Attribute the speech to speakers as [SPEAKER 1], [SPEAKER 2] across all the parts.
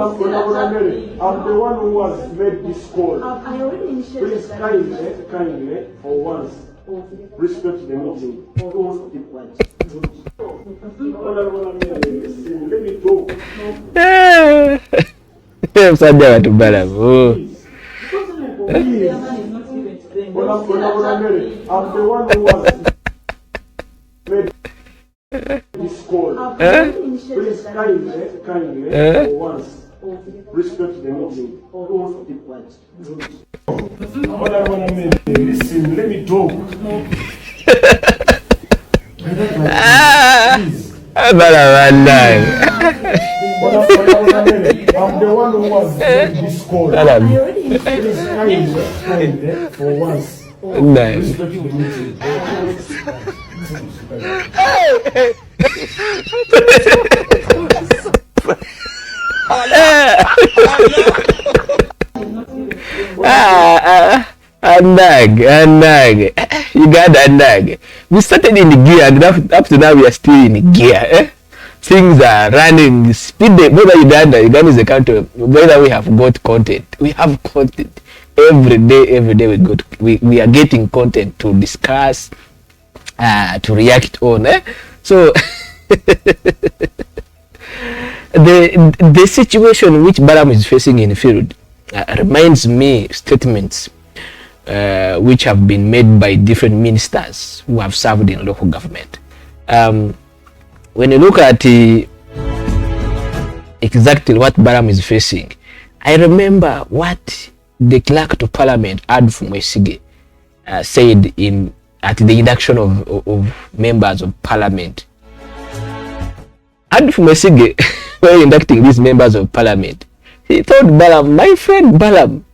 [SPEAKER 1] I'm the one who has made this call.
[SPEAKER 2] I already initiated.
[SPEAKER 1] Please kindly, for once, respect the meeting. Don't keep quiet. Let me talk.
[SPEAKER 3] Msajja watu Balaam.
[SPEAKER 1] I'm the one who has made this call. Please kindly, for once, respect the meeting. Don't keep quiet. Listen, let me talk.
[SPEAKER 3] Balaam,
[SPEAKER 1] I'm the one who has made this call. Please kindly, for once, respect the meeting.
[SPEAKER 3] Anag. Uganda anag. We started in the gear and up to now we are still in gear. Things are running speed. Whether Uganda is a country, whether we have got content. We have content every day we are getting content to discuss, to react on. So the situation which Balaam is facing in the field reminds me statements which have been made by different ministers who have served in local government. When you look at exactly what Balaam is facing, I remember what the clerk to parliament, Adolf Mwesige, said at the induction of members of parliament. Adolf Mwesige, when inducting these members of parliament, he told Balaam, my friend Balaam,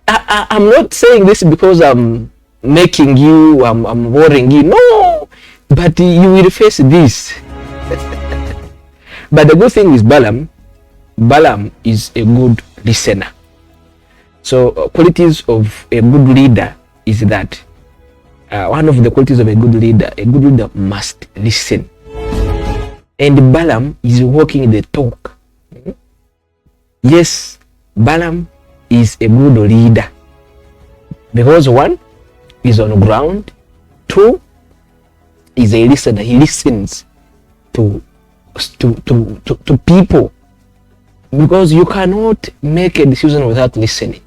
[SPEAKER 3] I'm not saying this because I'm making you, I'm worrying you. No, but you will face this. But the good thing is Balaam is a good listener. So qualities of a good leader is that one of the qualities of a good leader must listen. And Balaam is walking the talk. Yes, Balaam is a good leader because one is on the ground, two is a listener. He listens to people, because you cannot make a decision without listening.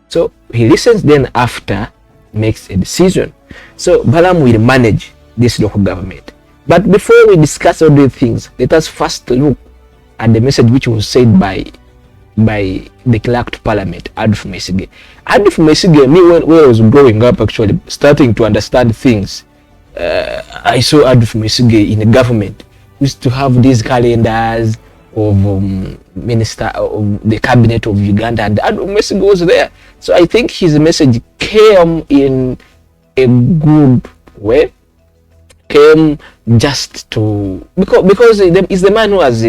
[SPEAKER 3] So he listens, then after makes a decision. So Balaam will manage this local government. But before we discuss all these things, let us first look at the message which was said by the clerk to parliament, Adolf Mwesige. Adolf Mwesige, me when I was growing up, actually starting to understand things, I saw Adolf Mwesige in the government. We used to have these calendars of minister of the cabinet of Uganda, and Adolf Mwesige was there. So I think his message came in a good way. Came just to because he's the man who has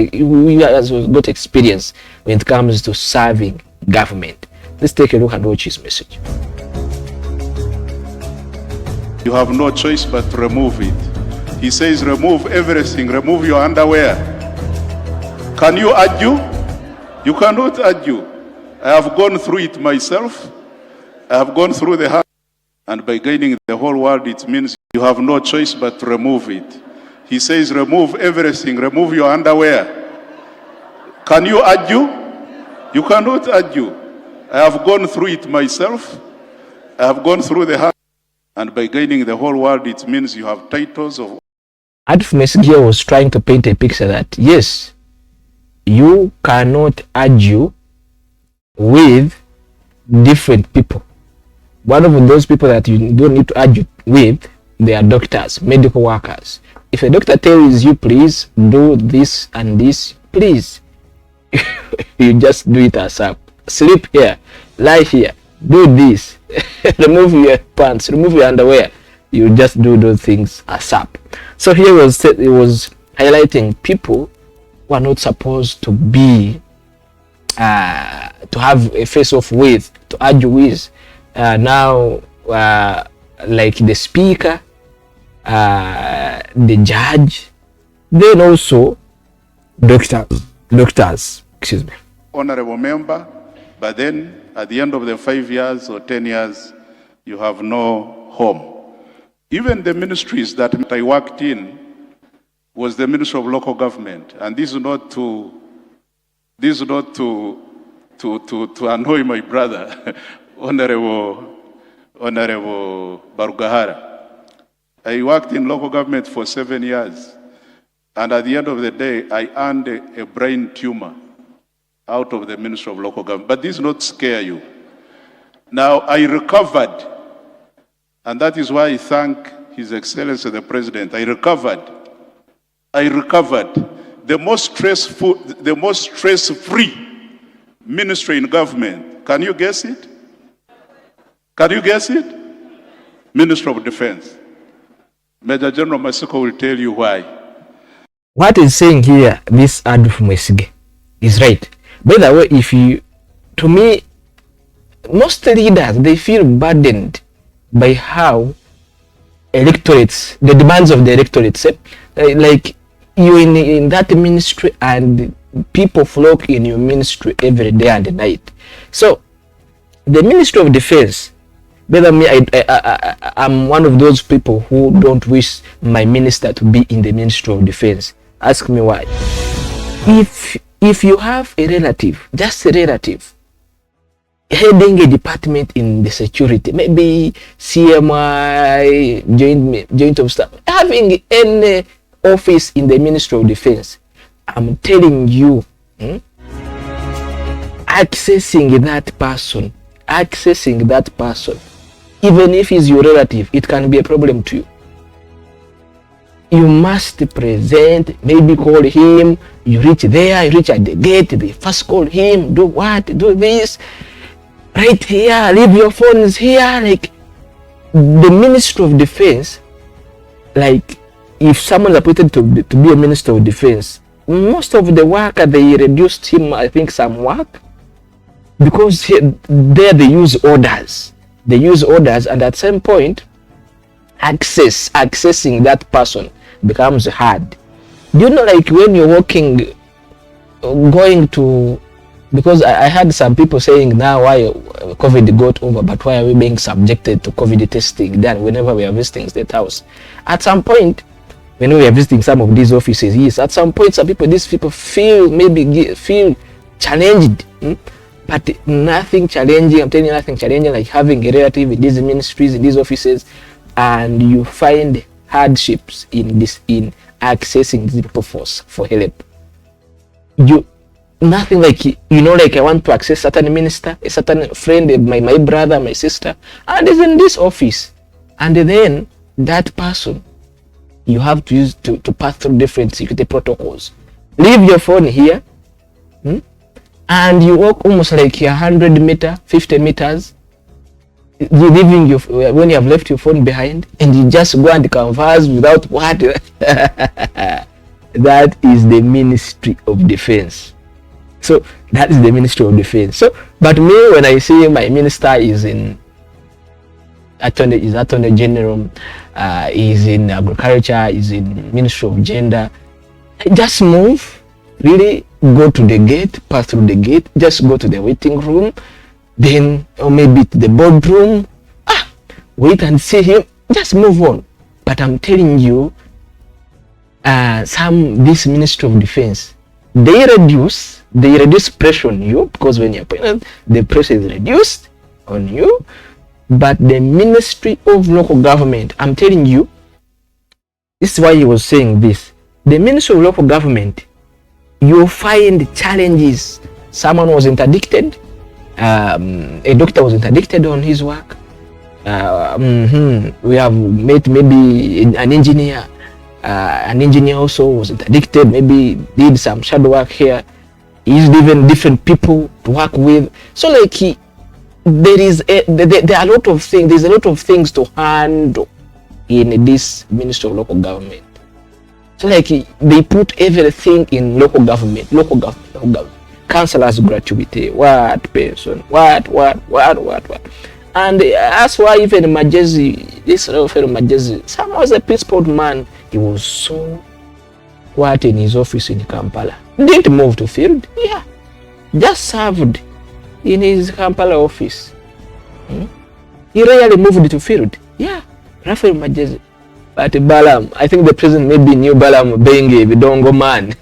[SPEAKER 3] got experience when it comes to serving government. Let's take a look and watch his message.
[SPEAKER 4] You have no choice but to remove it. He says, remove everything, remove your underwear. Can you argue? You cannot argue. I have gone through it myself. I have gone through the heart, and by gaining the whole world, it means you have no choice but to remove it. He says, remove everything, remove your underwear. Can you argue? You cannot argue. I have gone through it myself. I have gone through the heart, and by gaining the whole world, it means you have titles of...
[SPEAKER 3] Adolf Mwesige was trying to paint a picture that, yes, you cannot argue with different people. One of those people that you don't need to argue with, they are doctors, medical workers. If a doctor tells you, please do this and this, please, you just do it as up. Sleep here, lie here, do this, remove your pants, remove your underwear. You just do those things as up. So here it was highlighting people who are not supposed to be, to have a face-off with, to argue with. Now, like the speaker, the judge, then also doctors, excuse me.
[SPEAKER 4] honorable member, but then at the end of the 5 years or 10 years, you have no home. Even the ministries that I worked in was the Ministry of Local Government, and this is not to annoy my brother, Honorable Barugahara. I worked in local government for 7 years, and at the end of the day, I earned a brain tumor out of the Ministry of Local Government. But this does not scare you. Now, I recovered, and that is why I thank His Excellency the President. I recovered. The most stress-free ministry in government. Can you guess it? Ministry of Defense. Major General Masaka will tell you why.
[SPEAKER 3] What is saying here, this Adolf Mwesige, is right. By the way, to me, most leaders, they feel burdened by how electorates, the demands of the electorates, like you in that ministry and people flock in your ministry every day and night. So the Ministry of Defense, whether me, I'm one of those people who don't wish my minister to be in the Ministry of Defense. Ask me why. If you have a relative, just a relative, heading a department in the security, maybe CMI, joint of staff, having any office in the Ministry of Defense, I'm telling you, accessing that person, even if he's your relative, it can be a problem to you. You must present, maybe call him, you reach there, you reach at the gate, they first call him, do what, do this, right here, leave your phones here. Like the Ministry of Defense, like if someone is appointed to be a Minister of Defense, most of the work, they reduced him, I think, some work, because there they use orders. They use orders, and at some point, accessing that person becomes hard. Do you know, like when you're walking, going to, because I heard some people saying now why COVID got over, but why are we being subjected to COVID testing then whenever we are visiting State House? At some point, when we are visiting some of these offices, yes, at some point, these people feel challenged. But nothing challenging, I'm telling you, nothing challenging like having a relative in these ministries, in these offices, and you find hardships in accessing these people for help. Nothing like, like I want to access certain minister, a certain friend, my brother, my sister, and is in this office. And then that person, you have to use to pass through different security protocols. Leave your phone here, and you walk almost like 100 meters, 50 meters, leaving when you have left your phone behind, and you just go and converse without what? That is the Ministry of Defense. So that is the Ministry of Defense. So, but me, when I see my minister is Attorney General, is in Agriculture, is in Ministry of Gender, I just move, really go to the gate, pass through the gate, just go to the waiting room, then or maybe to the boardroom, wait and see him, just move on. But I'm telling you, this Ministry of Defense, they reduce pressure on you, because when you're appointed, the pressure is reduced on you. But the Ministry of Local Government, I'm telling you, this is why he was saying this. The Ministry of Local Government, you find challenges. Someone was interdicted, a doctor was interdicted on his work. We have met maybe an engineer. An engineer also was interdicted, maybe did some shadow work here. He's given different people to work with. So like there are a lot of things. There's a lot of things to handle in this Ministry of Local Government. So like they put everything in local government. Councillors gratuity, what pension, what. And that's why even this Majezi, someone was a principled man. He was so quiet in his office in Kampala. Didn't move to field. Yeah. just served in his Kampala office. He rarely moved to field. Yeah, Raphael Magezi. But Balaam, I think the president maybe knew Balaam being a Bidongo man.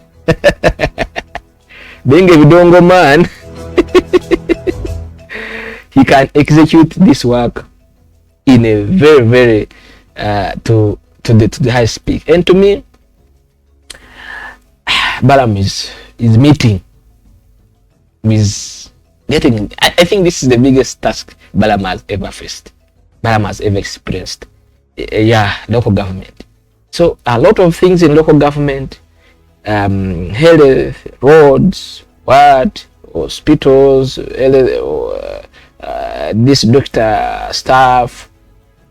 [SPEAKER 3] Being a Bidongo man, he can execute this work in a very, very to the high speed. And to me, Balaam is meeting with getting. I think this is the biggest task Balaam has ever faced. Balaam has ever experienced. Yeah, local government. So a lot of things in local government, health, roads, hospitals, this doctor staff,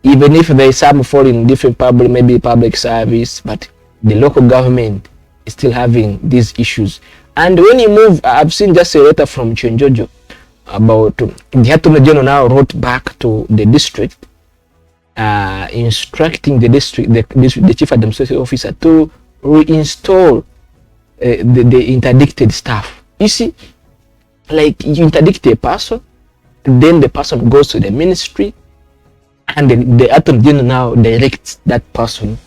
[SPEAKER 3] even if they some fall in different maybe public service, but the local government is still having these issues. And when you move, I've seen just a letter from Chenjojo about the Attorney General now wrote back to the district, instructing the district, the chief administrative officer to reinstall the interdicted staff. You see, like you interdict a person, then the person goes to the ministry, and the Attorney General now directs that person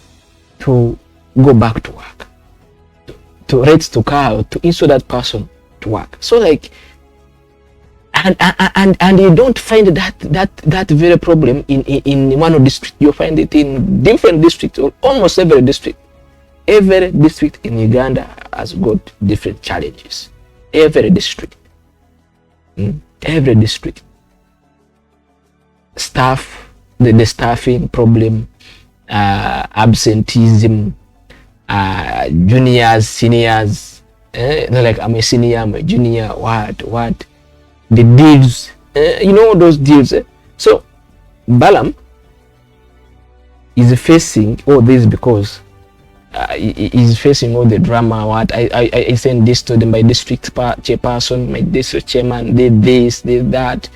[SPEAKER 3] to go back to work, to rates to car, to install that person to work. So like, and you don't find that very problem in one district. You find it in different districts, or almost every district. Every district in Uganda has got different challenges. Every district. Every district. Staff, the staffing problem, absenteeism, juniors, seniors, like I'm a senior, I'm a junior, what? The deals, you know those deals. So Balaam is facing all this because is facing all the drama. What I send this to them, my district chairperson, my district chairman, did this, did that.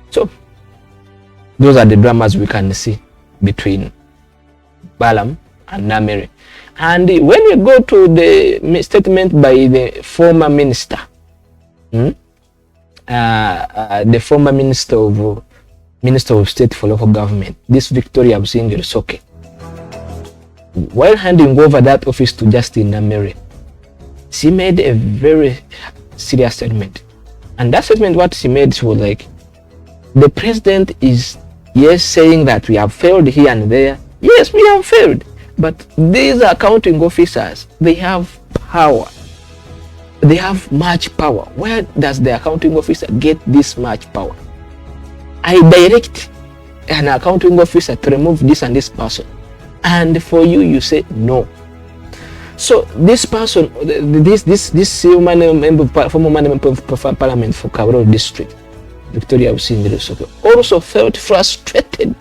[SPEAKER 3] So those are the dramas we can see between Balaam and Nameere. And when we go to the statement by the former minister, the former minister of state for local government, this Victoria Rusoke, while handing over that office to Justine Nameere, she made a very serious statement. And that statement, what she made, was like, the president is, yes, saying that we have failed here and there. Yes, we have failed. But these accounting officers, they have power. They have much power. Where does the accounting officer get this much power? I direct an accounting officer to remove this and this person, and for you, you say no. So this person, this former member of parliament for Kabarole district, Victoria Rusoke, also felt frustrated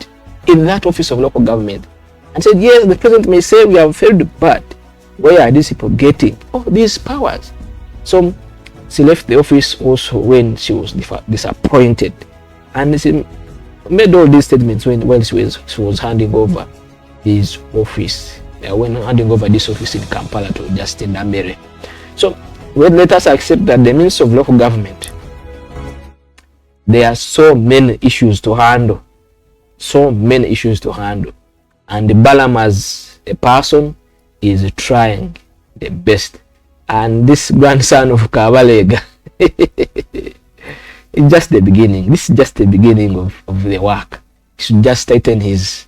[SPEAKER 3] in that office of local government and said, yes, the president may say we have failed, but where are these people getting all these powers? So she left the office also when she was disappointed, and she made all these statements when she was handing over his office, when handing over this office in Kampala to Justine Nameere. So let us accept that the Minister of Local Government, there are so many issues to handle, and Balaam as a person is trying the best. And this grandson of Kabalega, it's just the beginning. This is just the beginning of the work. He should just tighten his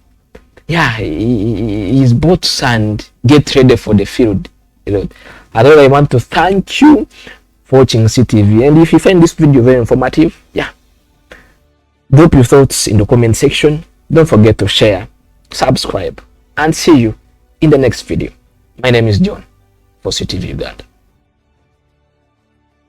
[SPEAKER 3] boots and get ready for the field. I want to thank you for watching CTV. And if you find this video very informative, drop your thoughts in the comment section. Don't forget to share, subscribe, and see you in the next video. My name is John for CTV Uganda.